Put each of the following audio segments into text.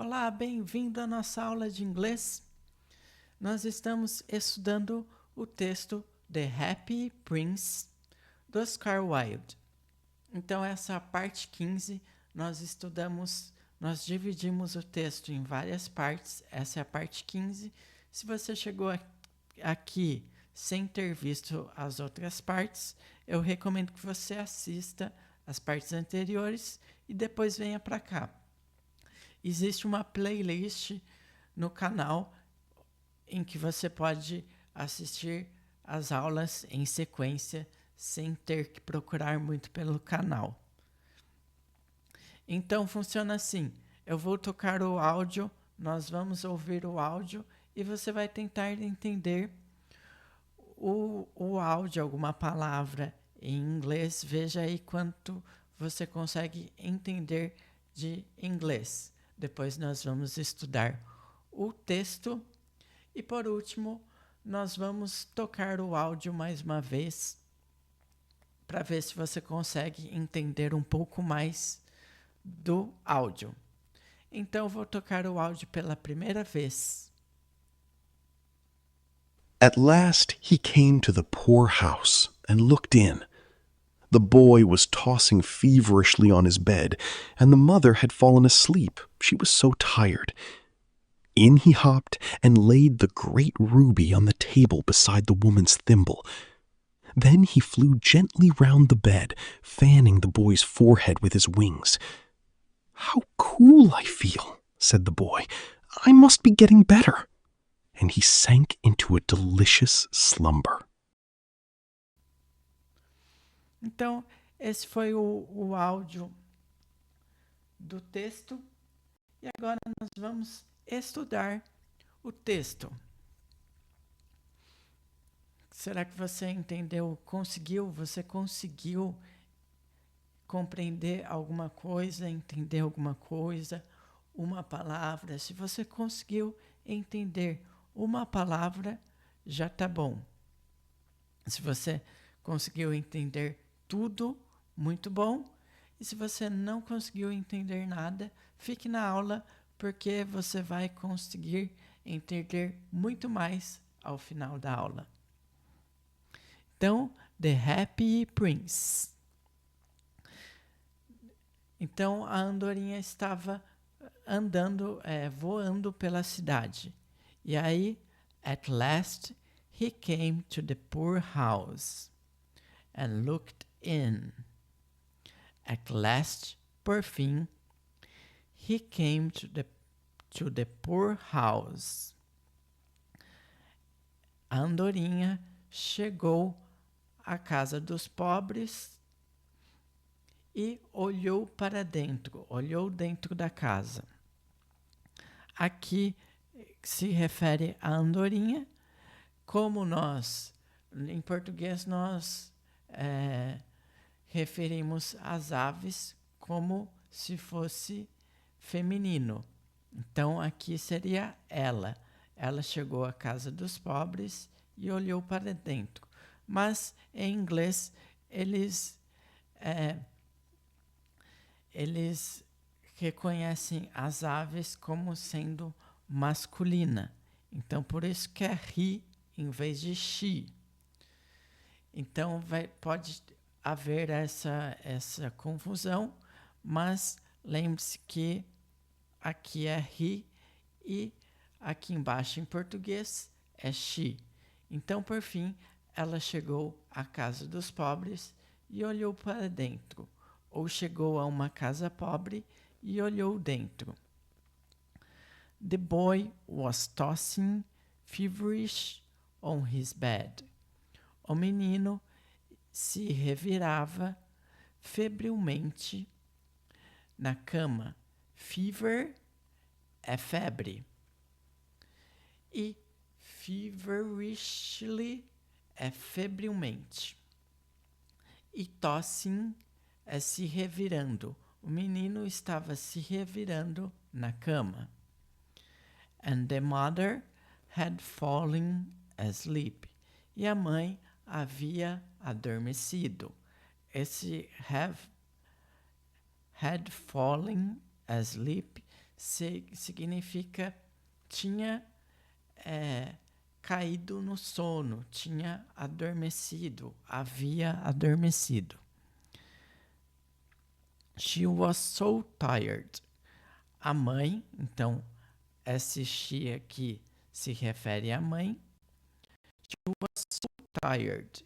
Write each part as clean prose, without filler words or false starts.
Olá, bem-vindo à nossa aula de inglês. Nós estamos estudando o texto The Happy Prince, do Oscar Wilde. Então, essa parte 15, nós dividimos o texto em várias partes. Essa é a parte 15. Se você chegou aqui sem ter visto as outras partes, eu recomendo que você assista as partes anteriores e depois venha para cá. Existe uma playlist no canal em que você pode assistir as aulas em sequência sem ter que procurar muito pelo canal. Então funciona assim: eu vou tocar o áudio, nós vamos ouvir o áudio e você vai tentar entender o áudio, alguma palavra em inglês. Veja aí quanto você consegue entender de inglês. Depois nós vamos estudar o texto e, por último, nós vamos tocar o áudio mais uma vez para ver se você consegue entender um pouco mais do áudio. Então, eu vou tocar o áudio pela primeira vez. At last he came to the poor house and looked in. The boy was tossing feverishly on his bed, and the mother had fallen asleep. She was so tired. In he hopped and laid the great ruby on the table beside the woman's thimble. Then he flew gently round the bed, fanning the boy's forehead with his wings. "How cool I feel," said the boy. "I must be getting better." And he sank into a delicious slumber. Então, esse foi o áudio do texto. E agora nós vamos estudar o texto. Será que você entendeu? Você conseguiu compreender alguma coisa, entender alguma coisa, uma palavra? Se você conseguiu entender uma palavra, já está bom. Se você conseguiu entender tudo, muito bom. E se você não conseguiu entender nada, fique na aula, porque você vai conseguir entender muito mais ao final da aula. Então, The Happy Prince. Então, a andorinha estava voando pela cidade. E aí, at last, he came to the poor house and looked in. At last, por fim, he came to the poor house. A andorinha chegou à casa dos pobres e olhou para dentro, olhou dentro da casa. Aqui se refere à andorinha, como em português, nós referimos às aves como se fosse feminino. Então, aqui seria ela. Ela chegou à casa dos pobres e olhou para dentro. Mas, em inglês, eles reconhecem as aves como sendo masculina. Então, por isso que é he em vez de she. Então, pode haver essa confusão, mas lembre-se que aqui é he e aqui embaixo em português é she. Então, por fim, ela chegou à casa dos pobres e olhou para dentro. Ou chegou a uma casa pobre e olhou dentro. The boy was tossing feverish on his bed. O menino se revirava febrilmente na cama. Fever é febre. E feverishly é febrilmente. E tossing é se revirando. O menino estava se revirando na cama. And the mother had fallen asleep. E a mãe havia adormecido. Esse had fallen asleep significa tinha caído no sono, tinha adormecido, havia adormecido. She was so tired. A mãe, então, esse she aqui se refere à mãe. She was so tired.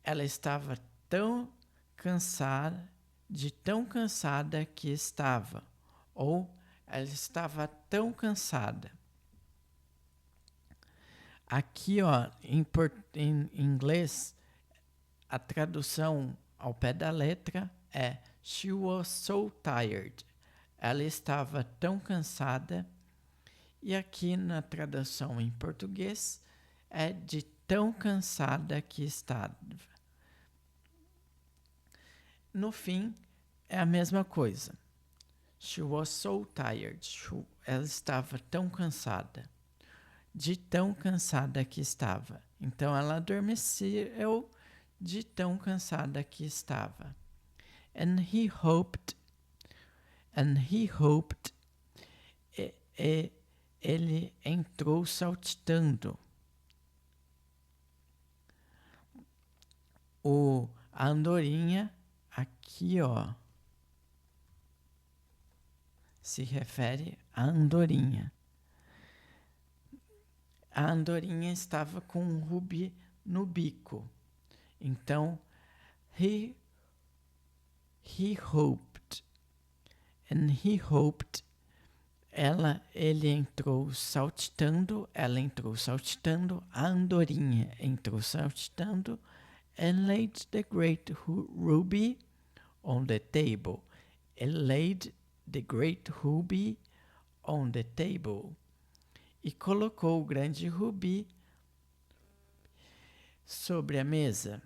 Ela estava tão cansada, de tão cansada que estava. Ou ela estava tão cansada. Aqui, ó, em inglês, a tradução ao pé da letra é She was so tired. Ela estava tão cansada. E aqui na tradução em português é de tão cansada que estava. No fim, é a mesma coisa. She was so tired. Ela estava tão cansada. De tão cansada que estava. Então, ela adormeceu de tão cansada que estava. And he hoped. Ele entrou saltitando. A andorinha, aqui, ó, se refere à andorinha. A andorinha estava com um rubi no bico. Então, he hoped. And he hoped. Ele entrou saltitando. Ela entrou saltitando. A andorinha entrou saltitando. And laid the great ruby on the table. Ele laid the great ruby on the table. E colocou o grande rubi sobre a mesa.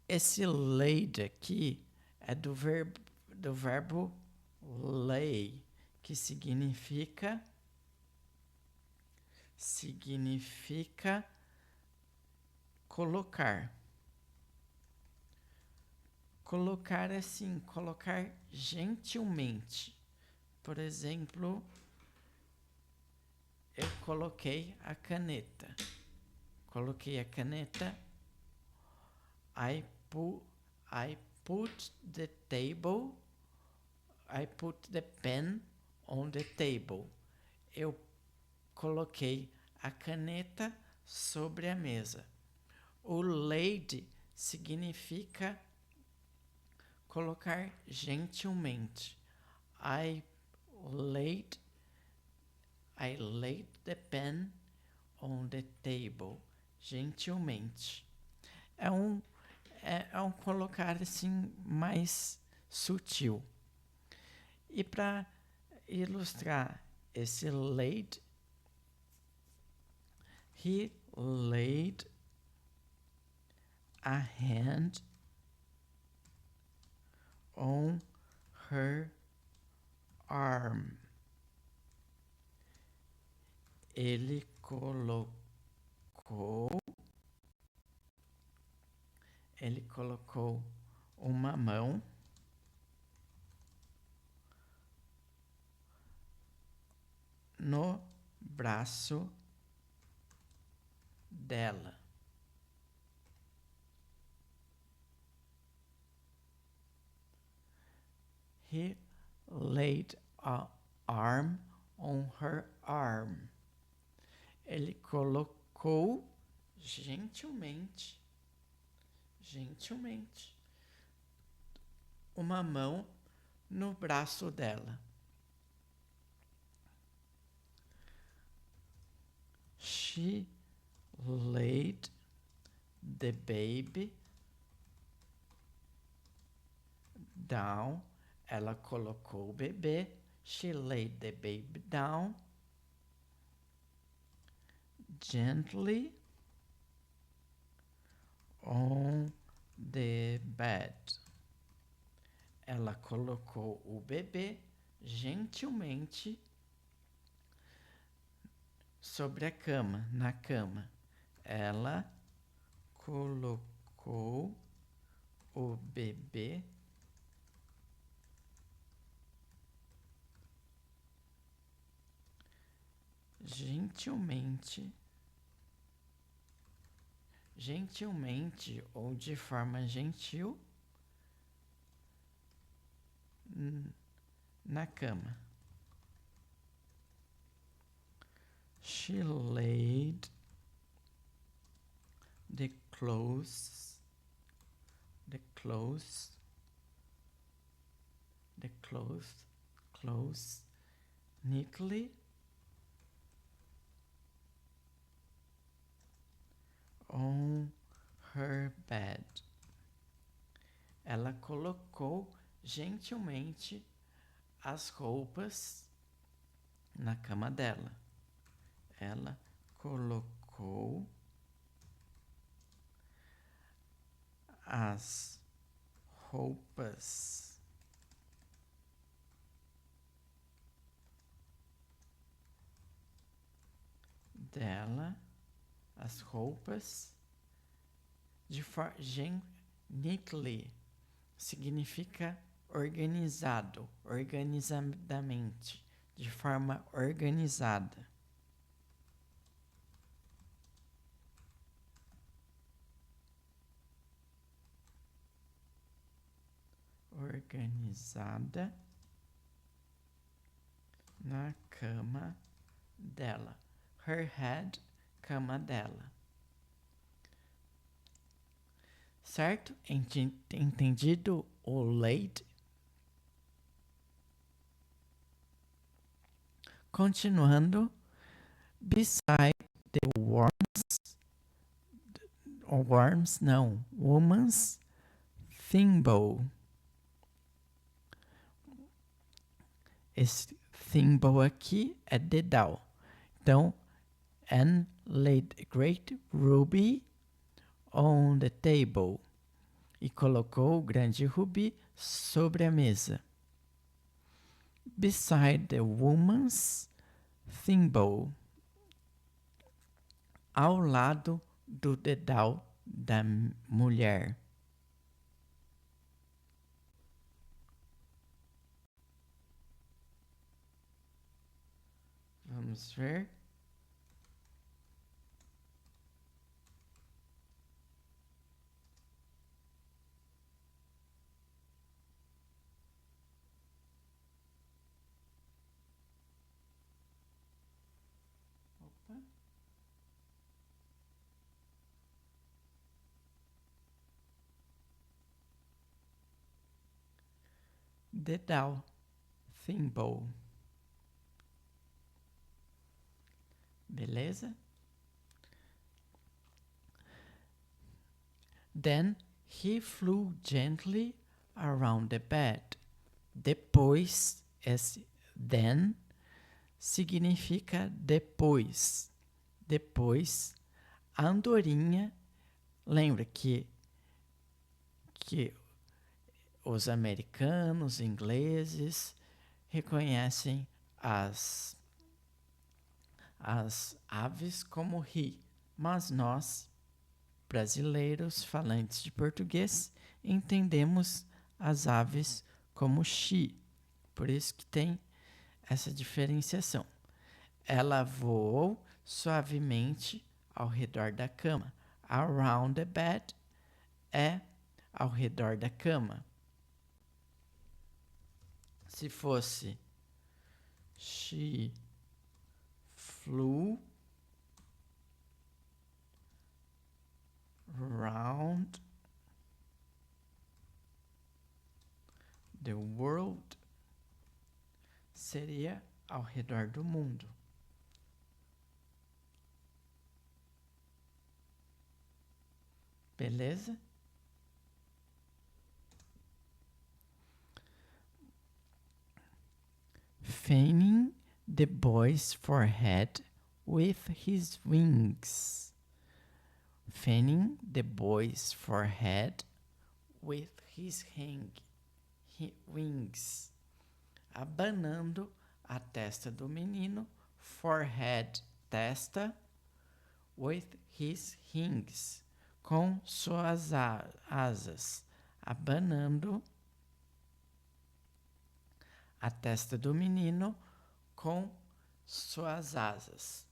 Esse laid aqui é do verbo lay, que significa colocar. Colocar assim, colocar gentilmente. Por exemplo, eu coloquei a caneta. I put the pen on the table. Eu coloquei a caneta sobre a mesa. O laid significa colocar gentilmente. I laid the pen on the table. Gentilmente. É um colocar assim mais sutil. E para ilustrar esse laid, he laid a hand on her arm. Ele colocou uma mão no braço dela. He laid a arm on her arm. Ele colocou gentilmente, uma mão no braço dela. She laid the baby down. Ela colocou o bebê. She laid the baby down gently on the bed. Ela colocou o bebê gentilmente sobre a cama, na cama. Ela colocou o bebê gentilmente ou de forma gentil na cama. She laid the clothes neatly on her bed. Ela colocou gentilmente as roupas na cama dela. Ela colocou as roupas dela, as roupas de neatly significa organizado, organizadamente, de forma organizada. Organizada na cama dela. Her head, cama dela. Certo? Entendido o laid? Continuando. Beside the woman's thimble. Esse thimble aqui é dedal. Então, and laid a great ruby on the table. E colocou o grande rubi sobre a mesa. Beside the woman's thimble. Ao lado do dedal da mulher. Vamos ver. Opa. Dedal, thimble. Beleza? Then he flew gently around the bed. Depois, esse then significa depois. Depois, a andorinha, lembra que os americanos, ingleses, reconhecem as aves como ri, mas nós, brasileiros falantes de português, entendemos as aves como chi. Por isso que tem essa diferenciação. Ela voou suavemente ao redor da cama. Around the bed é ao redor da cama. Se fosse she flew round the world, seria ao redor do mundo. Beleza? Fanning the boy's forehead with his wings. Fanning the boy's forehead with his wings. Abanando a testa do menino, forehead, testa, with his wings, com suas asas. Abanando a testa do menino com suas asas.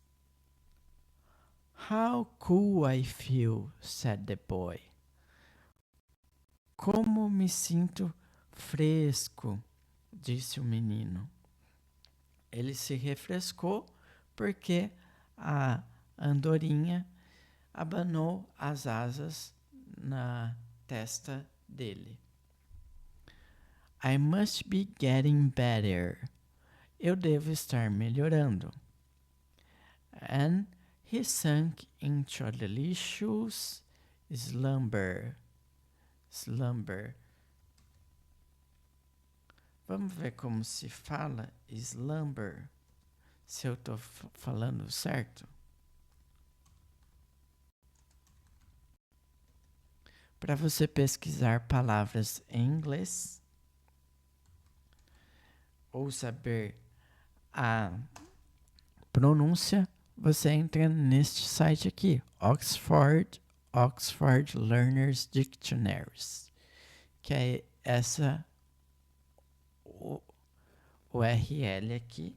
How cool I feel, said the boy. Como me sinto fresco, disse o menino. Ele se refrescou porque a andorinha abanou as asas na testa dele. I must be getting better. Eu devo estar melhorando. And he sank into a delicious slumber. Vamos ver como se fala slumber, se eu estou falando certo. Para você pesquisar palavras em inglês ou saber a pronúncia, você entra neste site aqui, Oxford Learners Dictionaries, que é essa URL aqui,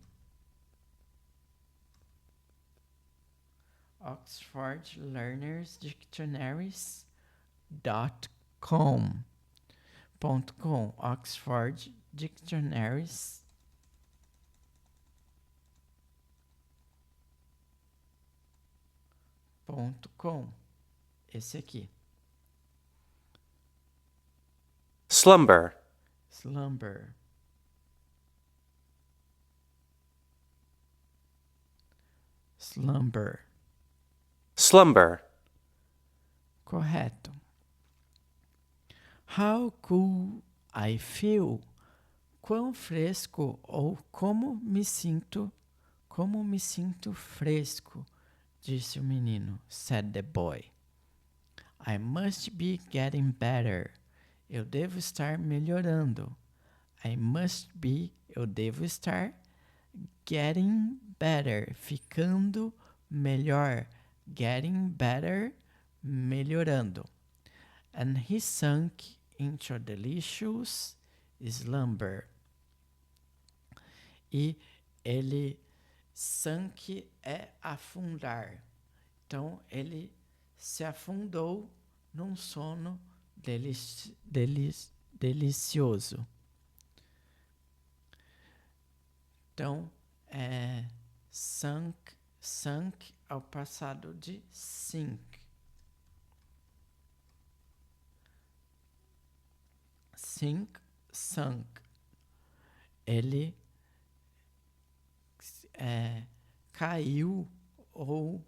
Oxford Learners Dictionaries.com, Oxford Dictionaries.com, esse aqui. Slumber. Correto. How cool I feel. Quão fresco ou como me sinto fresco, disse o menino, said the boy. I must be getting better. Eu devo estar melhorando. Eu devo estar getting better, ficando melhor. Getting better, melhorando. And he sunk into a delicious slumber. E ele sunk é afundar. Então ele se afundou num sono delicioso. Então, sunk ao passado de sink. Sunk. Ele caiu ou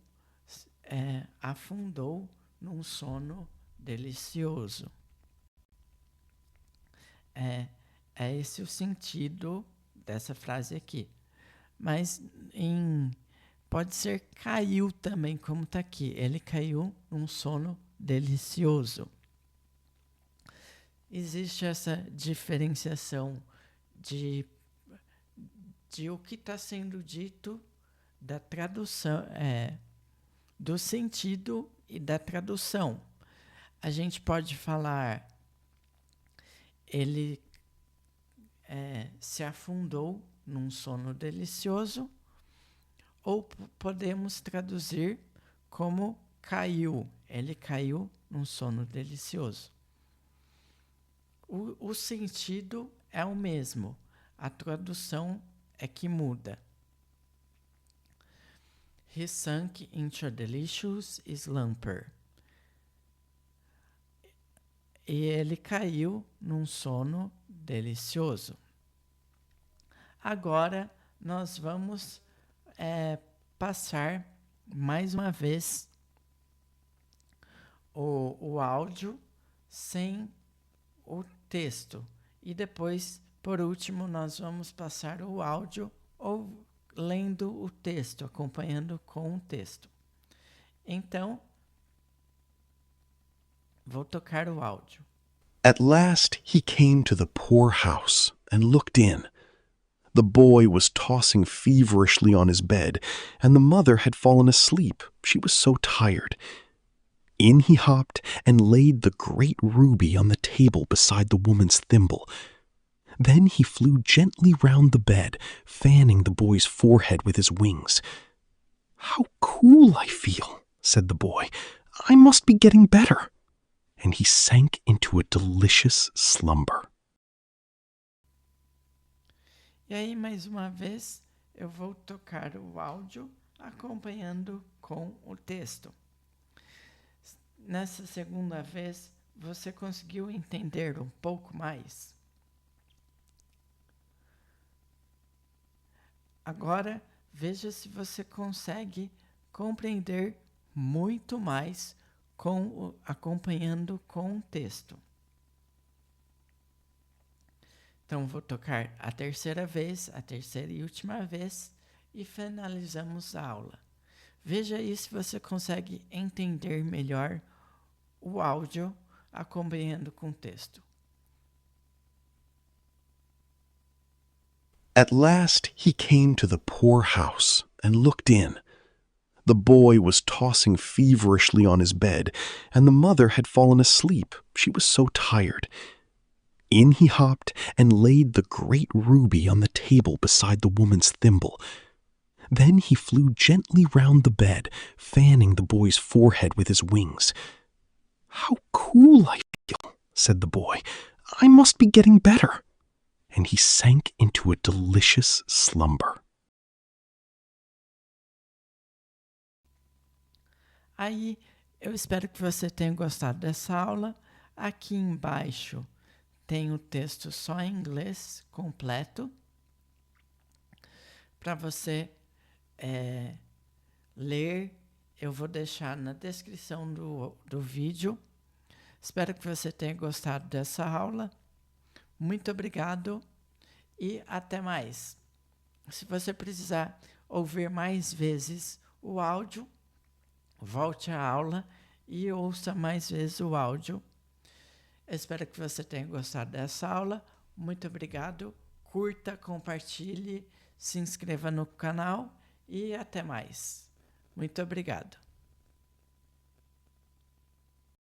afundou num sono delicioso. É esse o sentido dessa frase aqui. Mas pode ser caiu também, como está aqui. Ele caiu num sono delicioso. Existe essa diferenciação de o que está sendo dito, da tradução, do sentido e da tradução. A gente pode falar, ele se afundou num sono delicioso, ou podemos traduzir como caiu. Ele caiu num sono delicioso. O sentido é o mesmo, a tradução é que muda. He sunk into a delicious slumber. E ele caiu num sono delicioso. Agora nós vamos passar mais uma vez o áudio sem o texto. E depois, por último, nós vamos passar o áudio ou lendo o texto, acompanhando com o texto. Então, vou tocar o áudio. At last he came to the poor house and looked in. The boy was tossing feverishly on his bed, and the mother had fallen asleep. She was so tired. In he hopped and laid the great ruby on the table beside the woman's thimble. Then he flew gently round the bed, fanning the boy's forehead with his wings. "How cool I feel," said the boy. "I must be getting better." And he sank into a delicious slumber. E aí, mais uma vez, eu vou tocar o áudio acompanhando com o texto. Nessa segunda vez, você conseguiu entender um pouco mais? Agora, veja se você consegue compreender muito mais acompanhando com o texto. Então, vou tocar a terceira vez, a terceira e última vez, e finalizamos a aula. Veja aí se você consegue entender melhor o áudio acompanhando com o texto. At last he came to the poor house and looked in. The boy was tossing feverishly on his bed, and the mother had fallen asleep. She was so tired. In he hopped and laid the great ruby on the table beside the woman's thimble. Then he flew gently round the bed, fanning the boy's forehead with his wings. "How cool I feel," said the boy. "I must be getting better." And he sank into a delicious slumber. Aí, eu espero que você tenha gostado dessa aula. Aqui embaixo tem o texto só em inglês completo para você ler. Eu vou deixar na descrição do vídeo. Espero que você tenha gostado dessa aula. Muito obrigado e até mais. Se você precisar ouvir mais vezes o áudio, volte à aula e ouça mais vezes o áudio. Eu espero que você tenha gostado dessa aula. Muito obrigado. Curta, compartilhe, se inscreva no canal e até mais. Muito obrigado.